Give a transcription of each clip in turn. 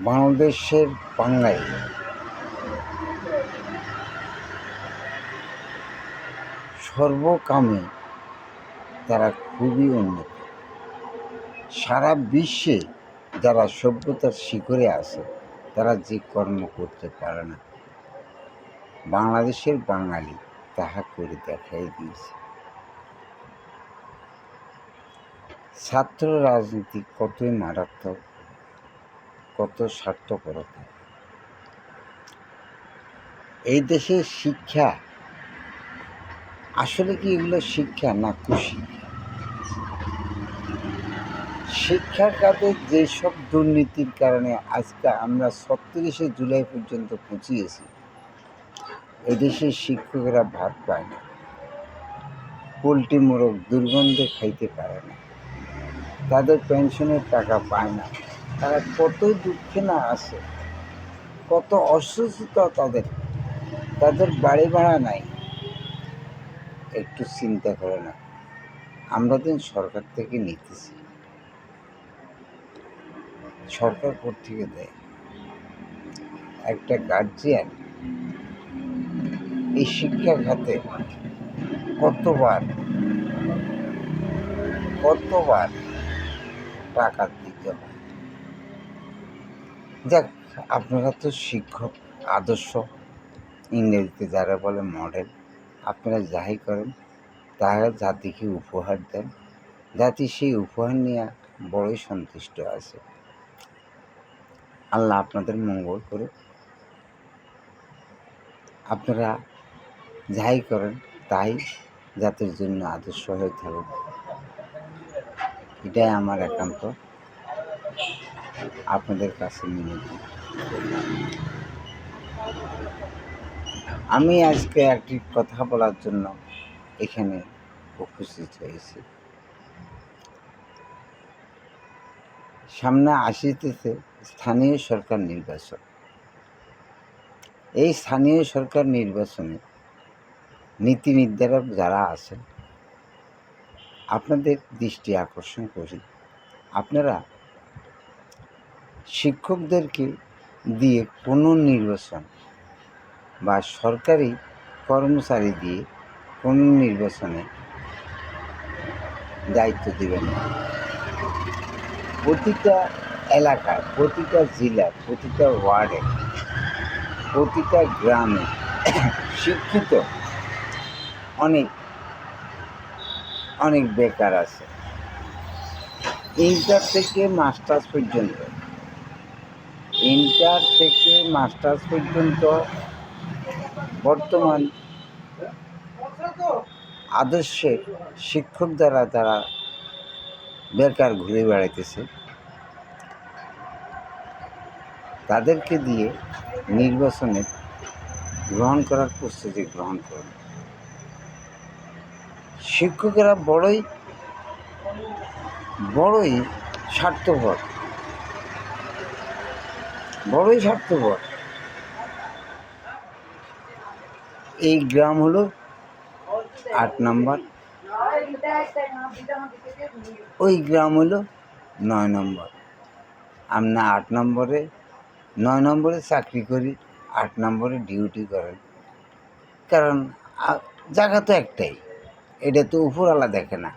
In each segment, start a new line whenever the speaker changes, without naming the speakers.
বাংলাদেশের বাঙালি সর্বকামে তারা খুবই উন্নত। সারা বিশ্বে যারা সভ্যতার শিখরে আছে তারা যে কর্ম করতে পারে না, বাংলাদেশের বাঙালি তাহা করে দেখাই দিয়েছে। ছাত্র রাজনীতি কতই মারাত্মক, কত স্বার্থপরতা। এই দেশের শিক্ষা আসলে কি এগুলো শিক্ষা না কুশিক্ষা? শিক্ষার খাতে যেসব দুর্নীতির কারণে আজকে আমরা ৩৬শে জুলাই পর্যন্ত পৌঁছিয়েছি, এদেশের শিক্ষকেরা ভাত পায় না, পোলট্রি মোরগ দুর্গন্ধে খাইতে পারে না, তাদের পেনশনের টাকা পায় না, তারা কতই দুঃখে না আছে, কত অসুস্থতা তাদের বাড়ি ভাড়া নাই। একটু চিন্তা করে না, আমরা দিন সরকার থেকে নিতেছি, সরকার থেকে দেয়। একটা গার্জিয়ান এই শিক্ষা খাতে কতবার টাকা দিতে হয়। যাক, আপনারা তো শিক্ষক, আদর্শ, ইংরেজিতে যারা বলে মডেল, আপনারা যাই করেন তারা জাতিকে উপহার দেন, জাতি সেই উপহার নিয়ে বড়ই সন্তুষ্ট আছে। আল্লাহ আপনাদের মঙ্গল করে। আপনারা যাই করেন তাই জাতির জন্য আদর্শ হয়ে থাকুন, এটাই আমার একান্ত আপনাদের কাছে মিনতি। আমি আজকে একটি কথা বলার জন্য এখানে উপস্থিত হয়েছি। সামনে আসিতেছে স্থানীয় সরকার নির্বাচন। এই স্থানীয় সরকার নির্বাচনে নীতি নির্ধারক যারা আছেন, আপনাদের দৃষ্টি আকর্ষণ করি, আপনারা শিক্ষকদেরকে দিয়ে কোনো নির্বাচন বা সরকারি কর্মচারী দিয়ে কোনো নির্বাচনে দায়িত্ব দেবেন না। প্রতিটা এলাকায়, প্রতিটা জেলায়, প্রতিটা ওয়ার্ডে, প্রতিটা গ্রামে শিক্ষিত অনেক বেকার আছে। ইন্টার থেকে মাস্টার্স পর্যন্ত বর্তমান আদর্শের শিক্ষক দ্বারা যারা বেকার ঘুরে বেড়াইতেছে, তাদেরকে দিয়ে নির্বাচনে গ্রহণ করার প্রস্তুতি গ্রহণ করুন। শিক্ষকেরা বড়ই স্বার্থপর। এই গ্রাম হলো ৮ নম্বর, ওই গ্রাম হলো ৯ নম্বর। আমরা ৯ নম্বরে চাকরি করি, ৮ নম্বরে ডিউটি করেন, কারণ জায়গা তো একটাই, এটা তো উপরওয়ালা দেখে না।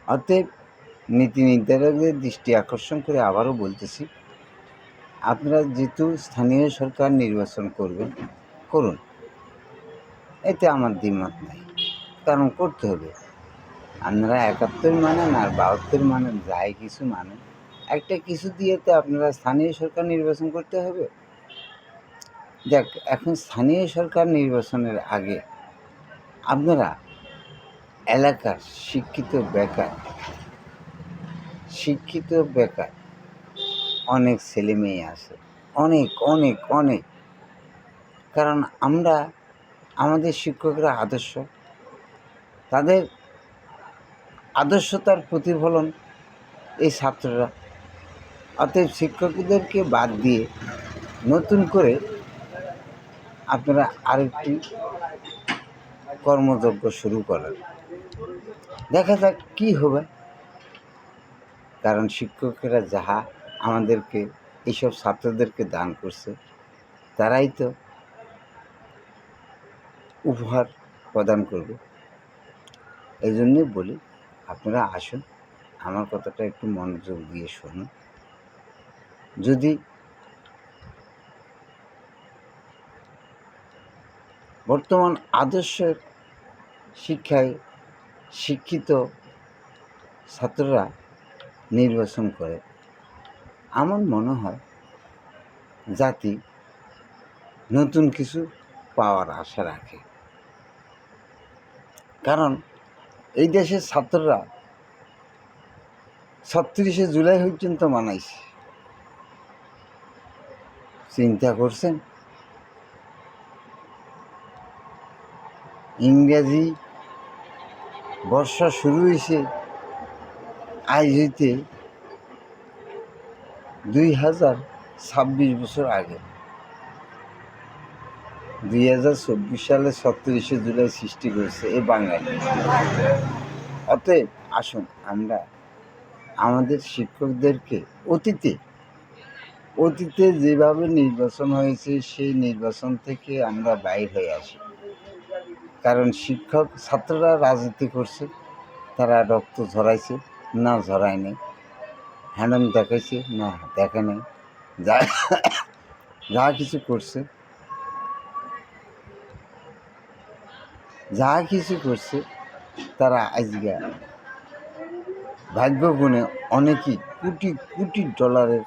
অতএব নীতি নির্ধারকদের দৃষ্টি আকর্ষণ করে আবারও বলতেছি, আপনারা যেহেতু স্থানীয় সরকার নির্বাচন করুন, এতে আমার দ্বিমত নাই, কারণ করতে হবে। আপনারা ৭১ মানেন আর ৭২ মানেন, যাই কিছু মানেন, একটা কিছু দিয়ে তো আপনারা স্থানীয় সরকার নির্বাচন করতে হবে। দেখ, এখন স্থানীয় সরকার নির্বাচনের আগে আপনারা এলাকার শিক্ষিত বেকার অনেক ছেলে মেয়ে আছে, অনেক। কারণ আমাদের শিক্ষকরা আদর্শ, তাদের আদর্শতার প্রতিফলন এই ছাত্ররা। অতএব শিক্ষকদেরকে বাদ দিয়ে নতুন করে আপনারা আরেকটি কর্মযজ্ঞ শুরু করেন, দেখা যাক কি হবে। কারণ শিক্ষকেরা যাহা আমাদেরকে এইসব ছাত্রদেরকে দান করছে, তারাই তো উপহার প্রদান করবে। এই জন্যই বলি, আপনারা আসুন, আমার কথাটা একটু মনোযোগ দিয়ে শুনুন। যদি বর্তমান আদর্শের শিক্ষায় শিক্ষিত ছাত্ররা নির্বাচন করে, আমার মনে হয় জাতি নতুন কিছু পাওয়ার আশা রাখে। কারণ এই দেশের ছাত্ররা ৩৬শে জুলাই পর্যন্ত মানাইছে। চিন্তা করছেন? ইংরেজি বর্ষা শুরু হয়েছে আজ হইতে ২০২৬ বছর আগে। ২০২৪ সালে ৩৬শে জুলাই সৃষ্টি করেছে এই বাঙালি। অতএব আসুন, আমরা আমাদের শিক্ষকদেরকে অতীতে যেভাবে নির্বাচন হয়েছে সেই নির্বাচন থেকে আমরা বাইর হয়ে আসি। কারণ শিক্ষক ছাত্ররা রাজনীতি করছে, তারা রক্ত ঝরাইছে না ঝরায় নেই, হ্যান্ডম দেখাইছে না দেখে নেই, যা কিছু করছে তারা আজকে ভাগ্য গুণে অনেকেই কোটি কোটি ডলারের,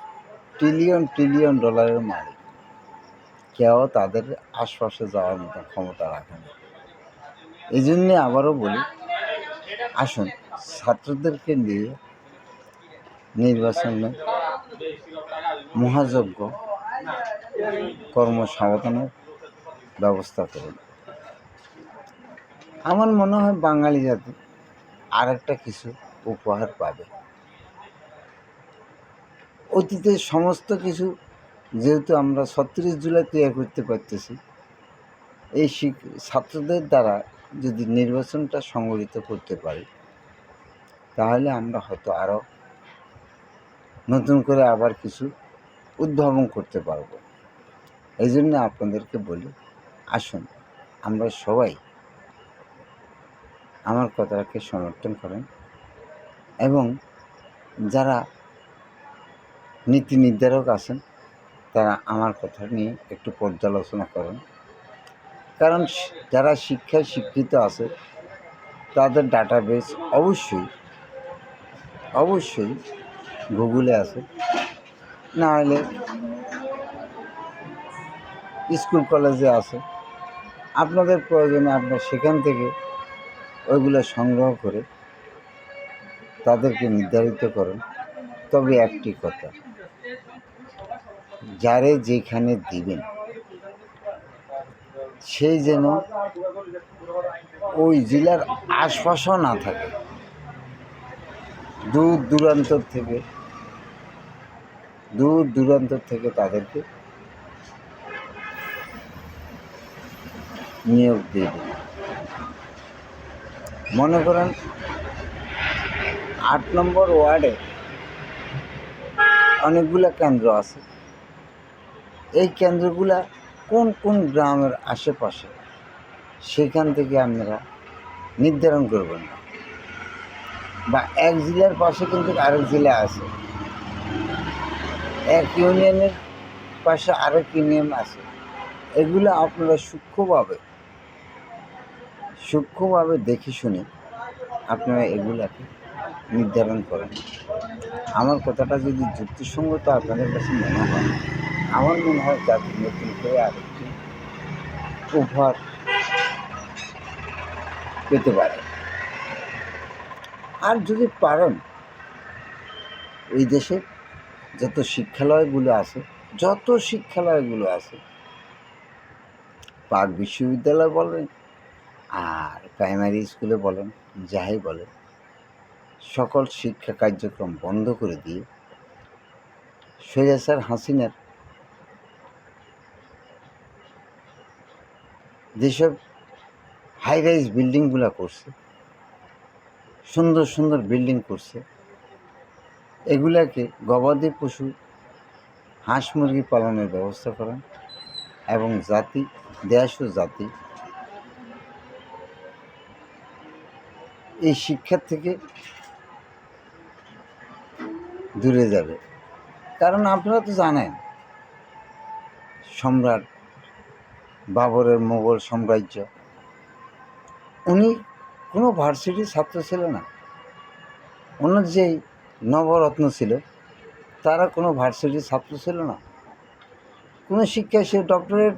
ট্রিলিয়ন ডলারের মালিক। কেউ তাদের আশপাশে যাওয়ার মতো ক্ষমতা রাখে না। এই জন্যে আবারও বলি, আসুন ছাত্রদেরকে নিয়ে নির্বাচনে মহাযজ্ঞ কর্মসমাধানের ব্যবস্থা করুন। আমার মনে হয় বাঙালি জাতি আর একটা কিছু উপহার পাবে। অতীতের সমস্ত কিছু যেহেতু আমরা ৩৬ জুলাই তৈরি করতে পারতেছি, এই ছাত্রদের দ্বারা যদি নির্বাচনটা সংগঠিত করতে পারি, তাহলে আমরা হয়তো আরও নতুন করে আবার কিছু উদ্ভাবন করতে পারব। এই জন্য আপনাদেরকে বলি, আসুন আমরা সবাই আমার কথাকে সমর্থন করেন এবং যারা নীতি নির্ধারক আছেন তারা আমার কথা নিয়ে একটু পর্যালোচনা করেন। কারণ যারা শিক্ষায় শিক্ষিত আছে তাদের ডাটাবেস অবশ্যই গুগলে আছে, না হলে স্কুল কলেজে আছে। আপনাদের প্রয়োজনে আপনার সেখান থেকে ওইগুলো সংগ্রহ করে তাদেরকে নির্ধারিত করেন। তবে একটি কথা, যারে যেখানে দিবেন সেই যেন ওই জেলার আশপাশও না থাকে, দূর দূরান্ত থেকে তাদেরকে নিয়োগ দিয়ে দিন। মনে করেন ৮ নম্বর ওয়ার্ডে অনেকগুলো কেন্দ্র আছে, এই কেন্দ্রগুলা কোন গ্রামের আশেপাশে, সেখান থেকে আপনারা নির্ধারণ করবেন না। বা এক জেলার পাশে কিন্তু আরেক জেলা আছে, এক ইউনিয়নের পাশে আরেক ইউনিয়ন আছে, এগুলো আপনারা সূক্ষ্মভাবে দেখে শুনে আপনারা এগুলাকে নির্ধারণ করেন। আমার কথাটা যদি যুক্তিসঙ্গত আপনাদের কাছে মনে হয়, আমার মনে হয় জাতি নতুন করে আরেকটি উপহার পেতে পারে। আর যদি পারেন, এই দেশে যত শিক্ষালয়গুলো আছে, পাক বিশ্ববিদ্যালয় বলেন আর প্রাইমারি স্কুলে বলেন, যাই বলেন, সকল শিক্ষা কার্যক্রম বন্ধ করে দিয়ে স্বৈরাচার হাসিনার যেসব হাই রাইজ বিল্ডিংগুলো করছে, সুন্দর বিল্ডিং করছে, এগুলাকে গবাদি পশু হাঁস মুরগি পালনের ব্যবস্থা করেন এবং জাতি, দেশ ও জাতি এই শিক্ষার থেকে দূরে যাবে। কারণ আপনারা তো জানেন, সম্রাট বাবরের মোগল সাম্রাজ্য, উনি কোনো ভার্সিটির ছাত্র ছিল না। ওনার যেই নবরত্ন ছিল, তারা কোনো ভার্সিটির ছাত্র ছিল না। কোনো শিক্ষায় সে ডক্টরেট,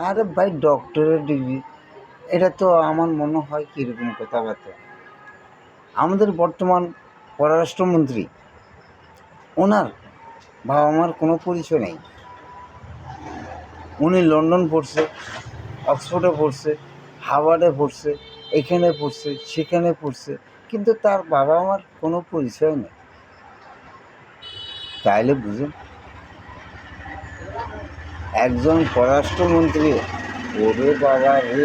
আরে ভাই ডক্টরেট ডিগ্রি, এটা তো আমার মনে হয় কীরকম কথাবার্তা। আমাদের বর্তমান পররাষ্ট্রমন্ত্রী, ওনার বাবা মার কোনো পরিচয় নেই। উনি লন্ডন পড়ছে, অক্সফোর্ডে পড়ছে, হার্ভার্ডে পড়ছে, এখানে পড়ছে, সেখানে পড়ছে, কিন্তু তার বাবা মার কোনো পরিচয় নেই। তাইলে বুঝুন, একজন পররাষ্ট্রমন্ত্রী, ওরে বাবা রে,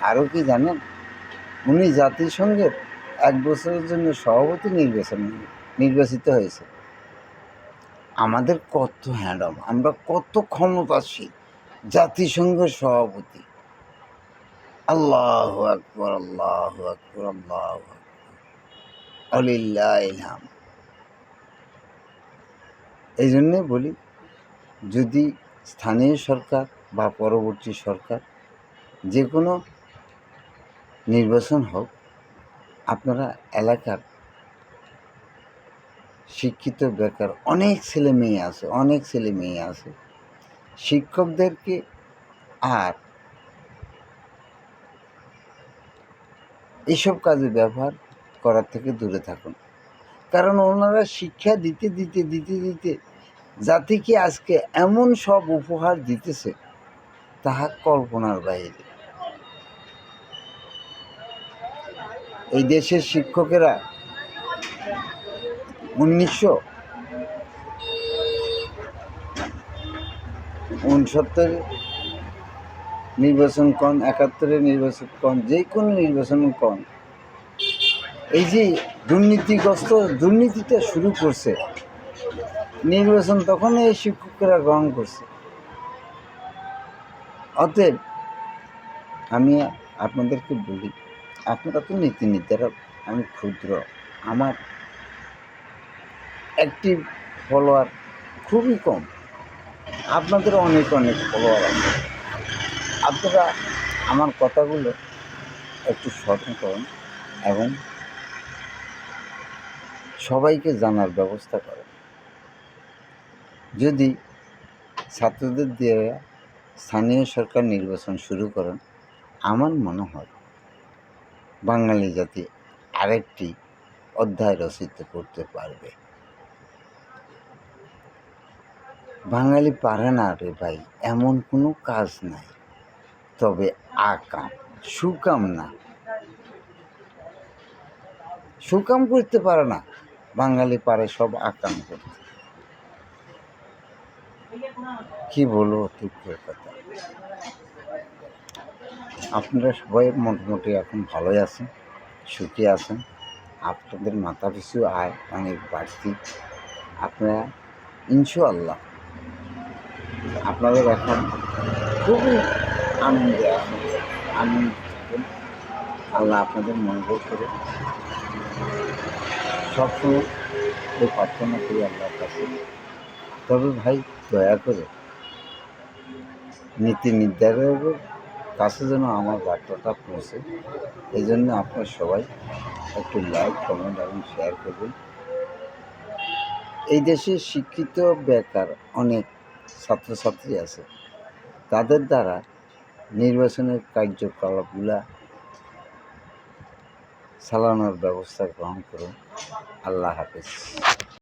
আরও কি জানেন, উনি জাতিসংঘের 1 বছরের জন্য সভাপতি নির্বাচিত হয়েছে। আমাদের কত হ্যান্ডম, আমরা কত ক্ষমতাশীল, জাতিসংঘের সভাপতি। আল্লাহু আকবার, আল্লাহু আকবার, আল্লাহু আকবার, আলিল্লাহিল হামদ। এই জন্যে বলি, যদি স্থানীয় সরকার বা পরবর্তী সরকার যে কোনো নির্বাচন হোক, আপনারা এলাকার শিক্ষিত বেকার অনেক ছেলে মেয়ে আছে, শিক্ষকদেরকে আর এসব কাজে ব্যবহার করার থেকে দূরে থাকুন। কারণ ওনারা শিক্ষা দিতে জাতিকে আজকে এমন সব উপহার দিতেছে, তাহা কল্পনার বাইরে। এই দেশের শিক্ষকেরা 1969 নির্বাচন কন, 71 নির্বাচন কন, যে কোনো নির্বাচন কন, এই যে দুর্নীতিটা শুরু করছে, নির্বাচন তখন এই শিক্ষকেরা গ্রহণ করছে। অতএব আমি আপনাদেরকে বলি, আপনারা তো নীতি নির্ধারক, আমি ক্ষুদ্র, আমার অ্যাক্টিভ ফলোয়ার খুবই কম, আপনাদের অনেক ফলোয়ার আছে। আপনারা আমার কথাগুলো একটু স্মরণ করুন এবং সবাইকে জানার ব্যবস্থা করেন। যদি ছাত্রদের দিয়ে স্থানীয় সরকার নির্বাচন শুরু করেন, আমার মনে হয় বাঙালি জাতি আরেকটি অধ্যায় রচিত করতে পারবে। বাঙালি পারে না রে ভাই, এমন কোনো কাজ নাই, তবে সুকাম করতে পারে না। বাঙালি পারে সব আকাম করতে। কি বলবো দুঃখের কথা। আপনারা সবাই মোটামুটি এখন ভালোই আছেন, সুখী আছেন। আপনাদের মাথা পিছু আয় অনেক বাড়তি। আপনারা ইনশাআল্লাহ আপনাদের এখন খুবই আনন্দে আছেন, আনন্দ থাকেন। আল্লাহ আপনাদের মঙ্গল করে। সবসময় এই প্রার্থনা করি আল্লাহর কাছে। তবে ভাই দয়া করে নীতি নির্ধারকের কাছে যেন আমার বার্তাটা পৌঁছে, এই জন্য আপনারা সবাই একটু লাইক, কমেন্ট এবং শেয়ার করবেন। এই দেশে শিক্ষিত বেকার অনেক ছাত্রছাত্রী আছে, তাদের দ্বারা নির্বাচনের কার্যকলাপগুলা চালানোর ব্যবস্থা গ্রহণ করুন। আল্লাহ হাফেজ।